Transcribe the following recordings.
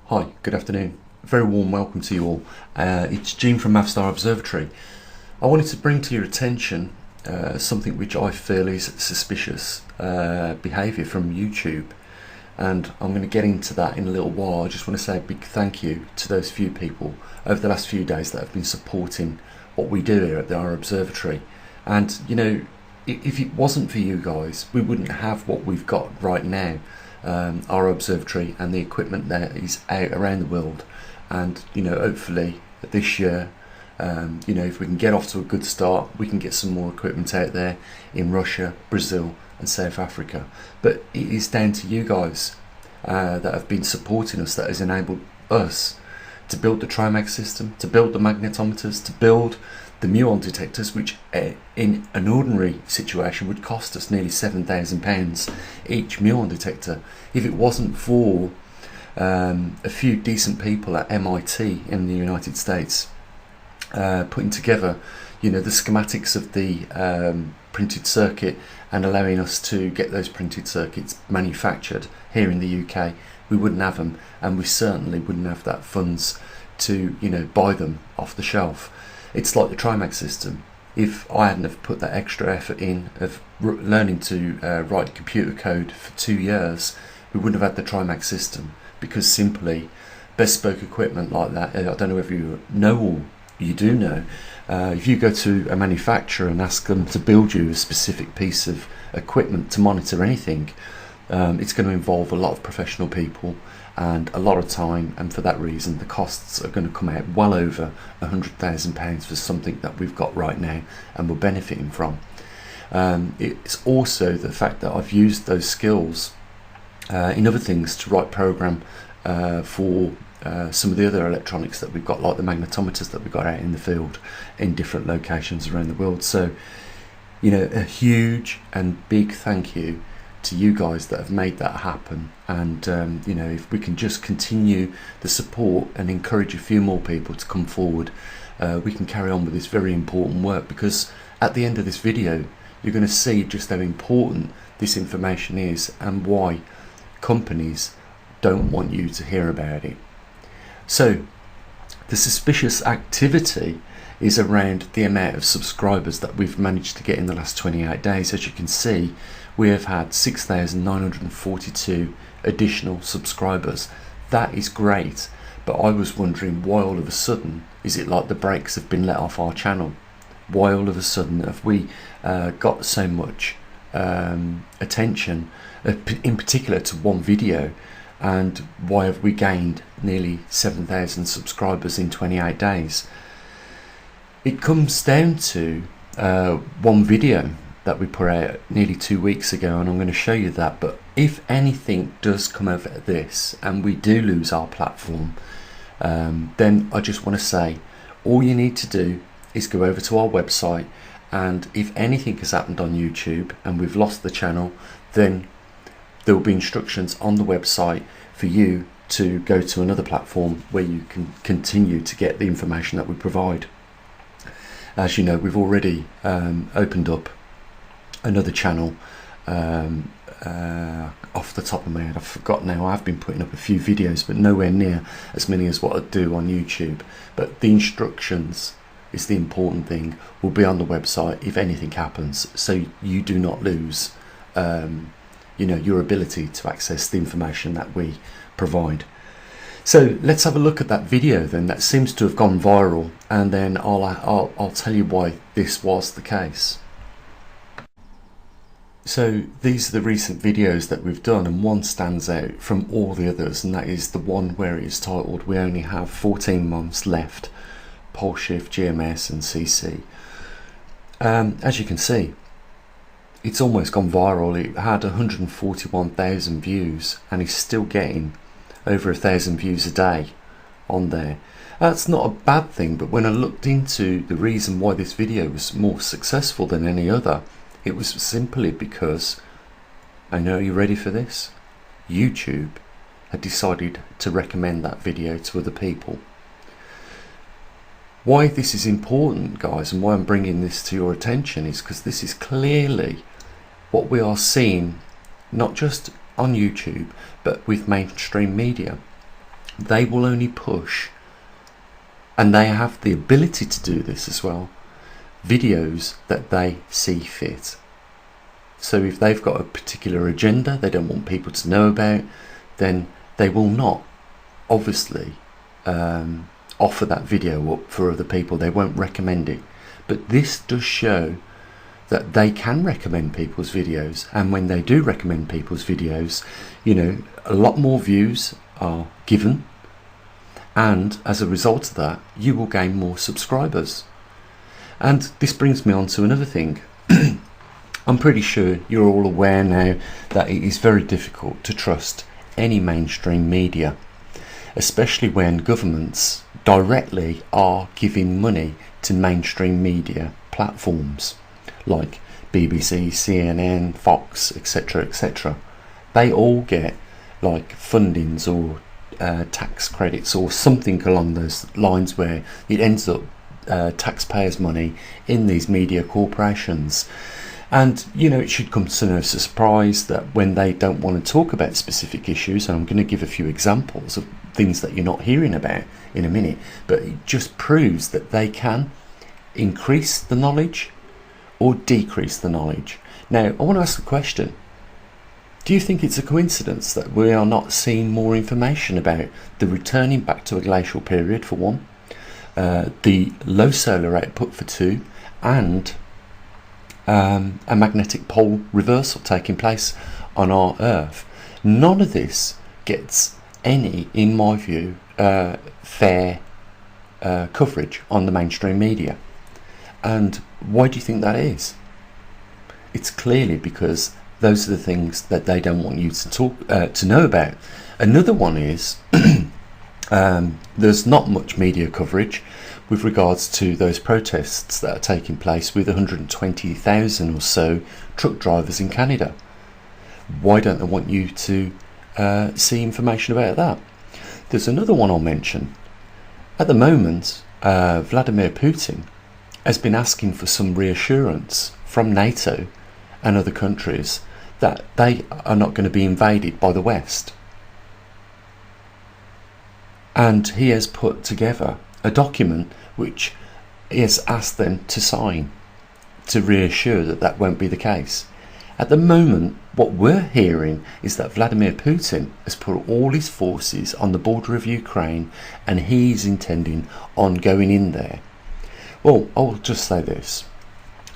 Hi, good afternoon. Very warm welcome to you all. It's Gene from Mavstar Observatory. I wanted to bring to your attention something which I feel is suspicious behaviour from YouTube, and I'm going to get into that in a little while. I just want to say a big thank you to those few people over the last few days that have been supporting what we do here at our observatory. And you know, if it wasn't for you guys, we wouldn't have what we've got right now. Our observatory and the equipment that is out around the world, and you know, hopefully this year, you know, if we can get off to a good start, we can get some more equipment out there in Russia, Brazil and South Africa. But it is down to you guys that have been supporting us, that has enabled us to build the Trimag system, to build the magnetometers, to build the muon detectors, which in an ordinary situation would cost us nearly £7,000 each muon detector. If it wasn't for a few decent people at MIT in the United States putting together, you know, the schematics of the printed circuit and allowing us to get those printed circuits manufactured here in the UK, we wouldn't have them, and we certainly wouldn't have that funds to, you know, buy them off the shelf. It's like the Trimag system. If I hadn't have put that extra effort in of learning to write computer code for 2 years, we wouldn't have had the Trimag system, because simply bespoke equipment like that, I don't know if you know or you do know, if you go to a manufacturer and ask them to build you a specific piece of equipment to monitor anything, it's going to involve a lot of professional people and a lot of time, and for that reason the costs are going to come out well over £100,000 for something that we've got right now and we're benefiting from. It's also the fact that I've used those skills in other things to write program for some of the other electronics that we've got, like the magnetometers that we've got out in the field in different locations around the world. So, you know, a huge and big thank you to you guys that have made that happen. And you know, if we can just continue the support and encourage a few more people to come forward, we can carry on with this very important work, because at the end of this video you're going to see just how important this information is and why companies don't want you to hear about it. So the suspicious activity is around the amount of subscribers that we've managed to get in the last 28 days. As you can see, we have had 6,942 additional subscribers. That is great, but I was wondering why all of a sudden is it like the brakes have been let off our channel? Why all of a sudden have we got so much attention, in particular to one video, and why have we gained nearly 7,000 subscribers in 28 days? It comes down to one video that we put out nearly 2 weeks ago, and I'm going to show you that. But if anything does come over this and we do lose our platform, then I just want to say all you need to do is go over to our website, and if anything has happened on YouTube and we've lost the channel, then there will be instructions on the website for you to go to another platform where you can continue to get the information that we provide. As you know, we've already opened up another channel. Off the top of my head, I've forgotten now. I've been putting up a few videos, but nowhere near as many as what I do on YouTube. But the instructions is the important thing, will be on the website if anything happens, so you do not lose you know, your ability to access the information that we provide. So let's have a look at that video then. That seems to have gone viral, and then I'll tell you why this was the case. So these are the recent videos that we've done, and one stands out from all the others, and that is the one where it is titled "We Only Have 14 Months Left, Poleshift, GMS and CC." As you can see, it's almost gone viral. It had 141,000 views and is still getting over 1,000 views a day on there. That's not a bad thing, but when I looked into the reason why this video was more successful than any other, it was simply because, I know you're ready for this, YouTube had decided to recommend that video to other people. Why this is important, guys, and why I'm bringing this to your attention is because this is clearly what we are seeing, not just on YouTube, but with mainstream media. they will only push, and they have the ability to do this as well, videos that they see fit. So if they've got a particular agenda they don't want people to know about, then they will not obviously offer that video up for other people. They won't recommend it. But this does show that they can recommend people's videos, and when they do recommend people's videos, you know, a lot more views are given, and as a result of that you will gain more subscribers. And this brings me on to another thing. I'm pretty sure you're all aware now that it is very difficult to trust any mainstream media, especially when governments directly are giving money to mainstream media platforms like BBC, CNN, Fox, etc, etc. They all get like fundings or tax credits or something along those lines, where it ends up taxpayers' money in these media corporations. And you know, it should come to no surprise that when they don't want to talk about specific issues, and I'm going to give a few examples of things that you're not hearing about in a minute, but it just proves that they can increase the knowledge or decrease the knowledge. Now I want to ask a question. Do you think it's a coincidence that we are not seeing more information about the returning back to a glacial period, for one, the low solar output for two, and a magnetic pole reversal taking place on our Earth? None of this gets any, in my view, fair coverage on the mainstream media. And why do you think that is? It's clearly because those are the things that they don't want you to know about. Another one is there's not much media coverage with regards to those protests that are taking place with 120,000 or so truck drivers in Canada. Why don't they want you to see information about that? There's another one I'll mention. At the moment, Vladimir Putin has been asking for some reassurance from NATO and other countries that they are not going to be invaded by the West. And he has put together a document which he has asked them to sign to reassure that that won't be the case. At the moment, what we're hearing is that Vladimir Putin has put all his forces on the border of Ukraine, and he's intending on going in there. Well, I'll just say this,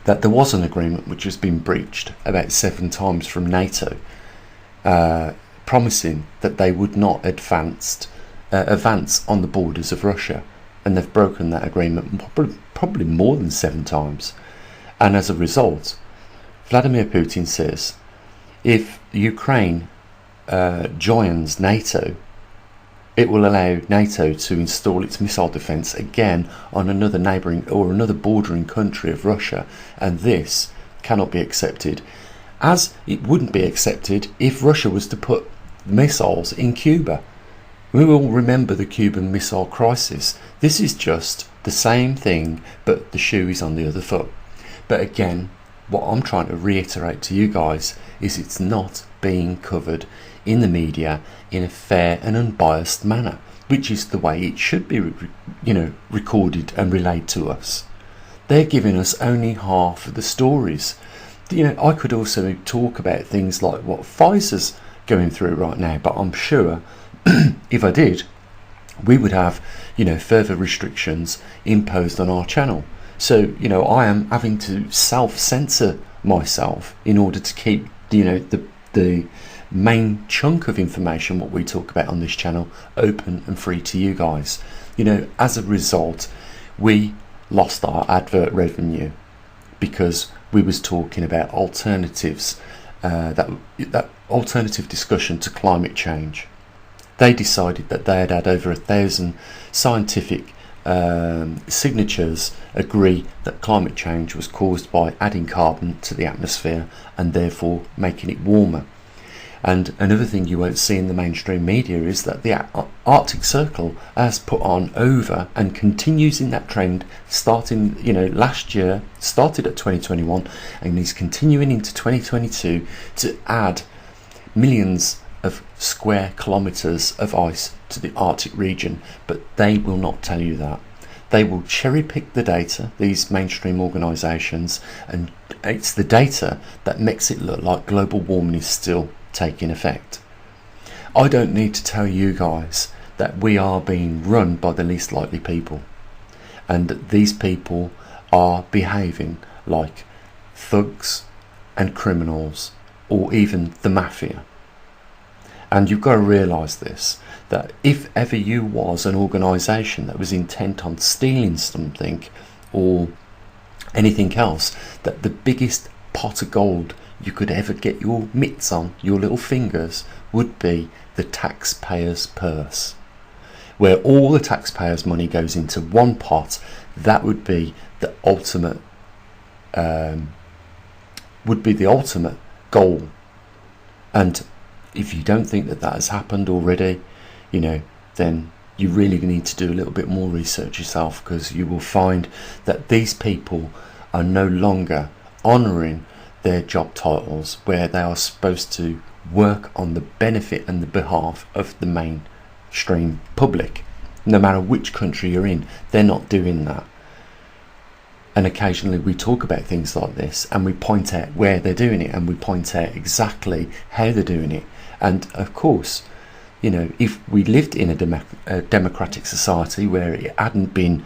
that there was an agreement which has been breached about 7 times from NATO, promising that they would not advance on the borders of Russia, and they've broken that agreement probably more than 7 times. And as a result, Vladimir Putin says if Ukraine joins NATO, it will allow NATO to install its missile defence again on another neighbouring or another bordering country of Russia, and this cannot be accepted, as it wouldn't be accepted if Russia was to put missiles in Cuba. We will remember the Cuban Missile Crisis. This is just the same thing, but the shoe is on the other foot. But again, what I'm trying to reiterate to you guys is it's not being covered in the media in a fair and unbiased manner, which is the way it should be, recorded and relayed to us. They're giving us only half of the stories. I could also talk about things like what Pfizer's going through right now, but I'm sure if I did, we would have, further restrictions imposed on our channel. So, I am having to self-censor myself in order to keep, the main chunk of information, what we talk about on this channel, open and free to you guys. As a result, we lost our advert revenue because we was talking about alternatives, that alternative discussion to climate change. They decided that they had had over 1,000 scientific signatures agree that climate change was caused by adding carbon to the atmosphere and therefore making it warmer. And another thing you won't see in the mainstream media is that the Arctic Circle has put on over and continues in that trend, starting last year, started at 2021 and is continuing into 2022 to add millions of square kilometres of ice to the Arctic region, but they will not tell you that. They will cherry pick the data, these mainstream organisations, and it's the data that makes it look like global warming is still taking effect. I don't need to tell you guys that we are being run by the least likely people, and that these people are behaving like thugs and criminals, or even the mafia. And you've got to realise this, that if ever you was an organisation that was intent on stealing something or anything else, that the biggest pot of gold you could ever get your mitts on, your little fingers, would be the taxpayer's purse. Where all the taxpayers' money goes into one pot, that would be the ultimate goal. And if you don't think that has happened already, then you really need to do a little bit more research yourself, because you will find that these people are no longer honouring their job titles, where they are supposed to work on the benefit and the behalf of the mainstream public. No matter which country you're in, they're not doing that. And occasionally we talk about things like this, and we point out where they're doing it, and we point out exactly how they're doing it. And of course, if we lived in a democratic society where it hadn't been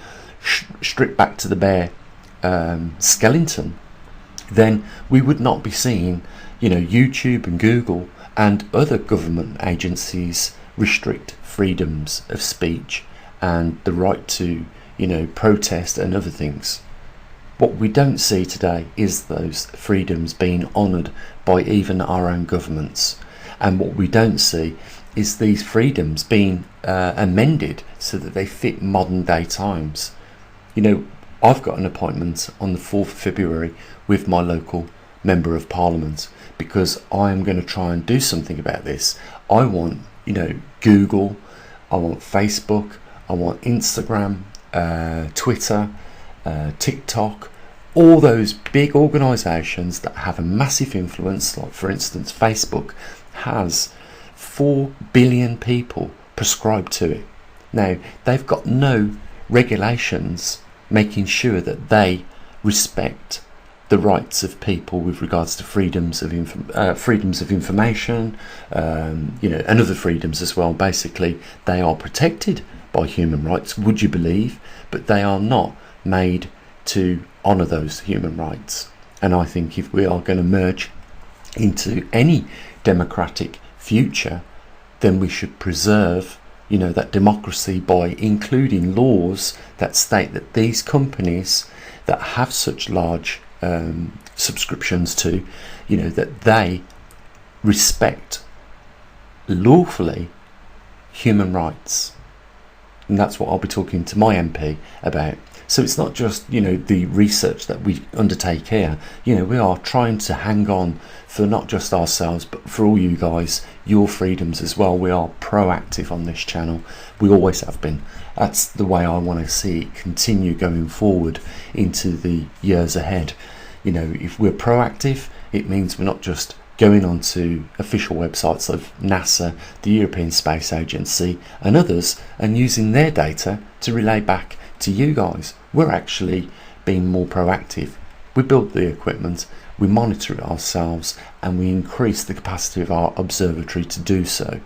stripped back to the bare skeleton, then we would not be seeing, YouTube and Google and other government agencies restrict freedoms of speech and the right to, protest and other things. What we don't see today is those freedoms being honoured by even our own governments. And what we don't see is these freedoms being amended so that they fit modern day times. I've got an appointment on the 4th of February with my local Member of Parliament, because I am going to try and do something about this. I want, Google, I want Facebook, I want Instagram, Twitter, TikTok, all those big organisations that have a massive influence, like for instance Facebook has 4 billion people prescribed to it. Now, they've got no regulations making sure that they respect the rights of people with regards to freedoms of information, and other freedoms as well. Basically, they are protected by human rights, would you believe, but they are not made to honour those human rights. And I think if we are going to merge into any democratic future, then we should preserve that democracy by including laws that state that these companies that have such large subscriptions to, that they respect lawfully human rights. And that's what I'll be talking to my MP about. So it's not just, the research that we undertake here. We are trying to hang on for not just ourselves, but for all you guys, your freedoms as well. We are proactive on this channel. We always have been. That's the way I want to see it continue going forward into the years ahead. If we're proactive, it means we're not just going onto official websites of NASA, the European Space Agency and others, and using their data to relay back to you guys. We're actually being more proactive. We build the equipment, we monitor it ourselves, and we increase the capacity of our observatory to do so.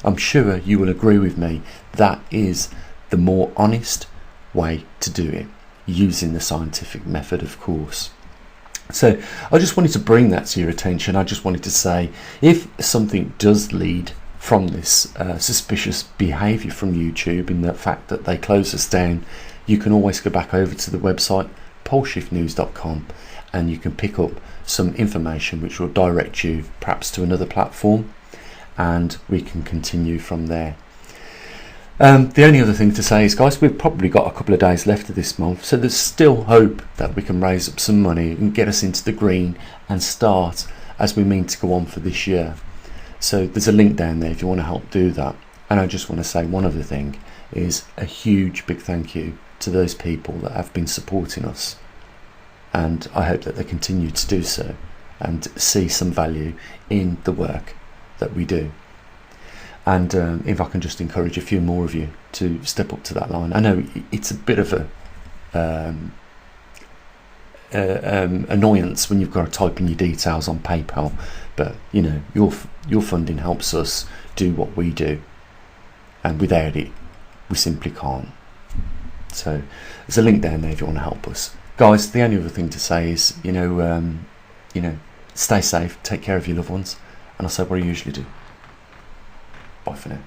I'm sure you will agree with me, that is the more honest way to do it, using the scientific method, of course. So I just wanted to bring that to your attention. I just wanted to say, if something does lead from this suspicious behaviour from YouTube, in the fact that they close us down, you can always go back over to the website poleshiftnews.com, and you can pick up some information which will direct you perhaps to another platform, and we can continue from there. The only other thing to say is, guys, we've probably got a couple of days left of this month, so there's still hope that we can raise up some money and get us into the green and start as we mean to go on for this year. So there's a link down there if you want to help do that. And I just want to say one other thing, is a huge big thank you to those people that have been supporting us, and I hope that they continue to do so and see some value in the work that we do. And if I can just encourage a few more of you to step up to that line. I know it's a bit of a annoyance when you've got to type in your details on PayPal, but you know, your funding helps us do what we do, and without it we simply can't. So there's a link down there if you want to help us, guys. The only other thing to say is, you know, stay safe, take care of your loved ones, and I'll say what I usually do. Bye for now.